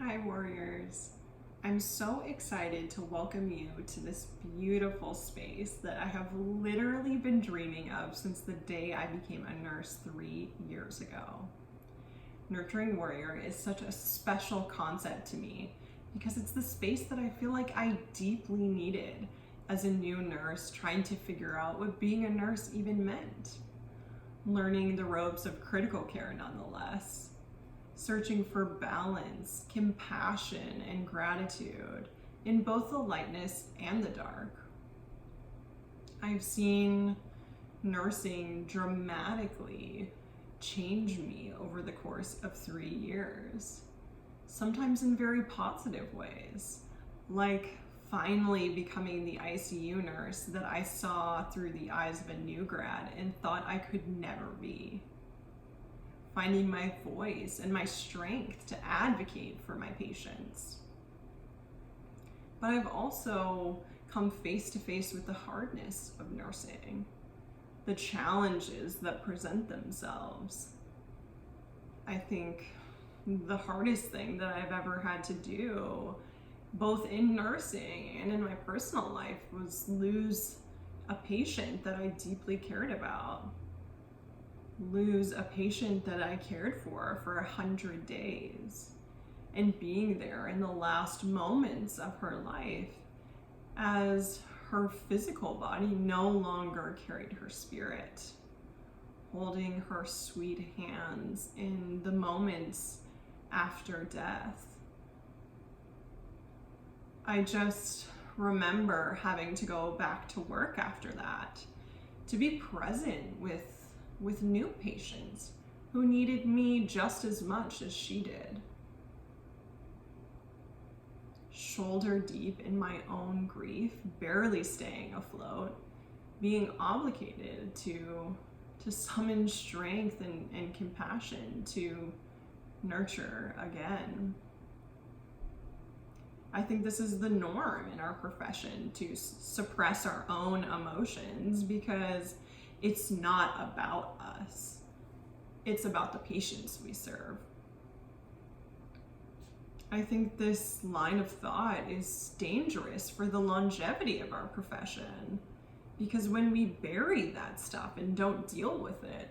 Hi, warriors. I'm so excited to welcome you to this beautiful space that I have literally been dreaming of since the day I became a nurse 3 years ago. Nurturing Warrior is such a special concept to me because it's the space that I feel like I deeply needed as a new nurse trying to figure out what being a nurse even meant. Learning the ropes of critical care nonetheless. Searching for balance, compassion, and gratitude in both the lightness and the dark. I've seen nursing dramatically change me over the course of 3 years, sometimes in very positive ways, like finally becoming the ICU nurse that I saw through the eyes of a new grad and thought I could never be. Finding my voice and my strength to advocate for my patients. But I've also come face to face with the hardness of nursing, the challenges that present themselves. I think the hardest thing that I've ever had to do, both in nursing and in my personal life, was lose a patient that I deeply cared about. Lose a patient that I cared for 100 days, and being there in the last moments of her life as her physical body no longer carried her spirit, holding her sweet hands in the moments after death. I just remember having to go back to work after that to be present with new patients who needed me just as much as she did. Shoulder deep in my own grief, barely staying afloat, being obligated to summon strength and compassion to nurture again. I think this is the norm in our profession, to suppress our own emotions because it's not about us. It's about the patients we serve. I think this line of thought is dangerous for the longevity of our profession because when we bury that stuff and don't deal with it,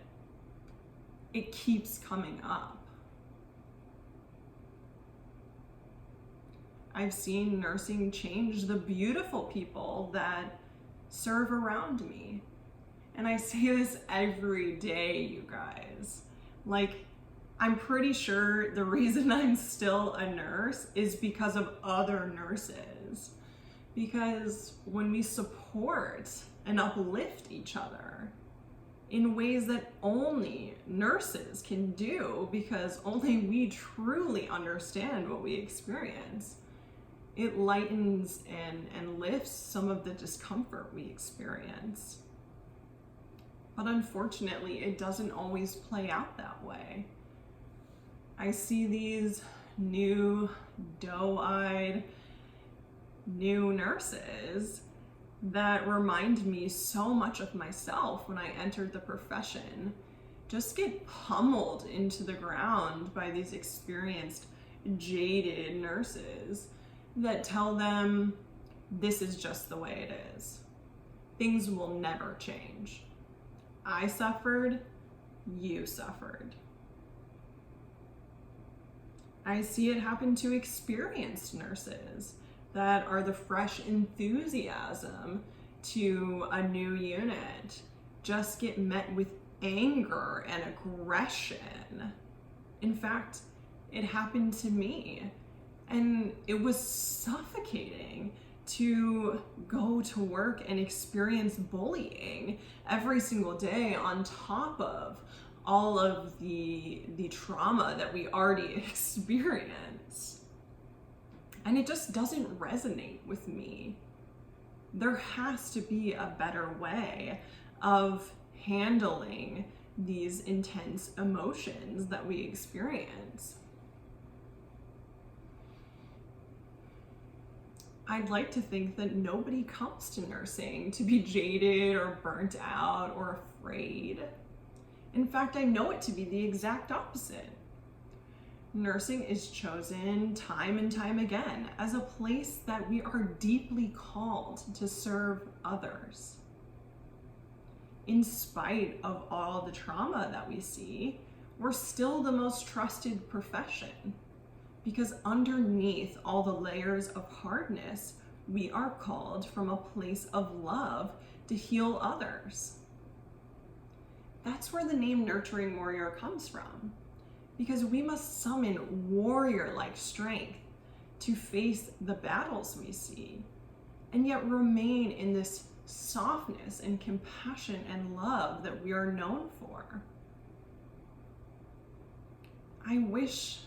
it keeps coming up. I've seen nursing change the beautiful people that serve around me. And I say this every day, you guys. Like, I'm pretty sure the reason I'm still a nurse is because of other nurses. Because when we support and uplift each other in ways that only nurses can do, because only we truly understand what we experience, it lightens and lifts some of the discomfort we experience. But unfortunately, it doesn't always play out that way. I see these new, doe-eyed, new nurses that remind me so much of myself when I entered the profession, just get pummeled into the ground by these experienced, jaded nurses that tell them this is just the way it is. Things will never change. I suffered, you suffered. I see it happen to experienced nurses that are the fresh enthusiasm to a new unit, just get met with anger and aggression. In fact, it happened to me, and it was suffocating to go to work and experience bullying every single day on top of all of the trauma that we already experience. And it just doesn't resonate with me. There has to be a better way of handling these intense emotions that we experience. I'd like to think that nobody comes to nursing to be jaded or burnt out or afraid. In fact, I know it to be the exact opposite. Nursing is chosen time and time again as a place that we are deeply called to serve others. In spite of all the trauma that we see, we're still the most trusted profession because underneath all the layers of hardness, we are called from a place of love to heal others. That's where the name Nurturing Warrior comes from, because we must summon warrior-like strength to face the battles we see, and yet remain in this softness and compassion and love that we are known for. I wish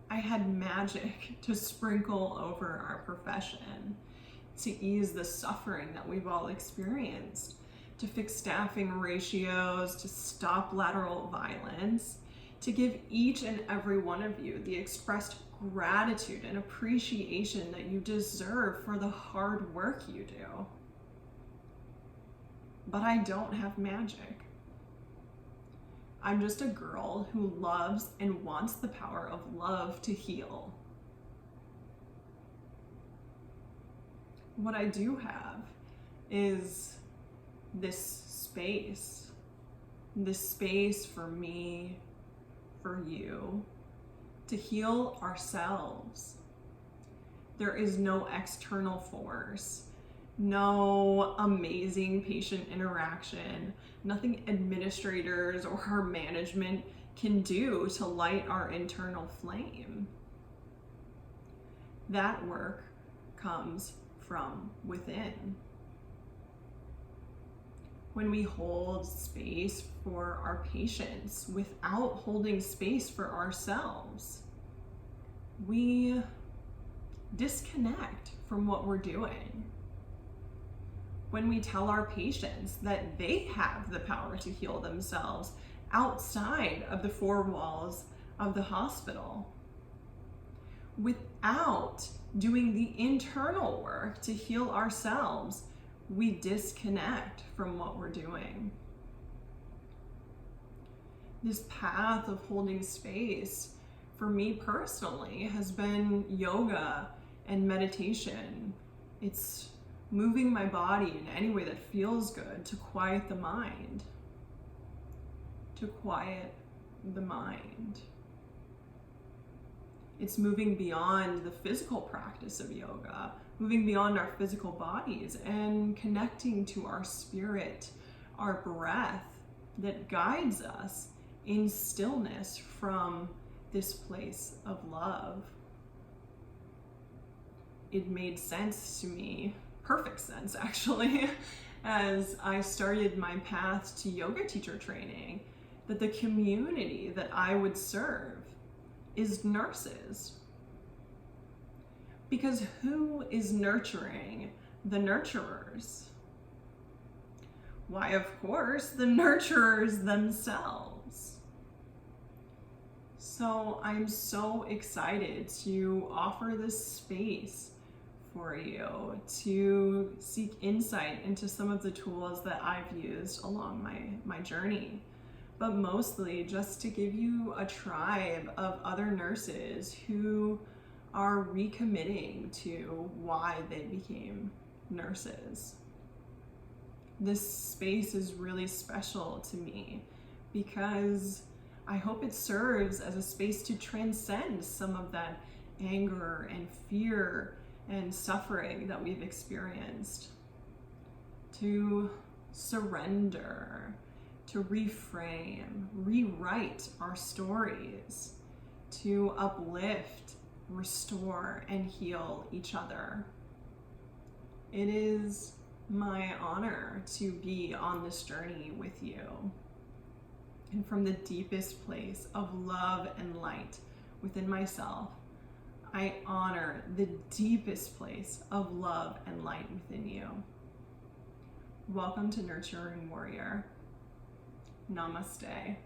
I had magic to sprinkle over our profession, to ease the suffering that we've all experienced, to fix staffing ratios, to stop lateral violence, to give each and every one of you the expressed gratitude and appreciation that you deserve for the hard work you do. But I don't have magic. I'm just a girl who loves and wants the power of love to heal. What I do have is this space for me, for you, to heal ourselves. There is no external force, no amazing patient interaction, nothing administrators or our management can do to light our internal flame. That work comes from within. When we hold space for our patients without holding space for ourselves, we disconnect from what we're doing. When we tell our patients that they have the power to heal themselves outside of the four walls of the hospital, without doing the internal work to heal ourselves, we disconnect from what we're doing. This path of holding space, for me personally, has been yoga and meditation. It's moving my body in any way that feels good to quiet the mind. To quiet the mind. It's moving beyond the physical practice of yoga, moving beyond our physical bodies and connecting to our spirit, our breath that guides us in stillness from this place of love. It made sense to me, perfect sense actually, as I started my path to yoga teacher training, that the community that I would serve is nurses. Because who is nurturing the nurturers? Why, of course, the nurturers themselves. So I'm so excited to offer this space for you to seek insight into some of the tools that I've used along my journey, but mostly just to give you a tribe of other nurses who are recommitting to why they became nurses. This space is really special to me because I hope it serves as a space to transcend some of that anger and fear and suffering that we've experienced, to surrender, to reframe, rewrite our stories, to uplift, restore, and heal each other. It is my honor to be on this journey with you. And from the deepest place of love and light within myself, I honor the deepest place of love and light within you. Welcome to Nurturing Warrior. Namaste.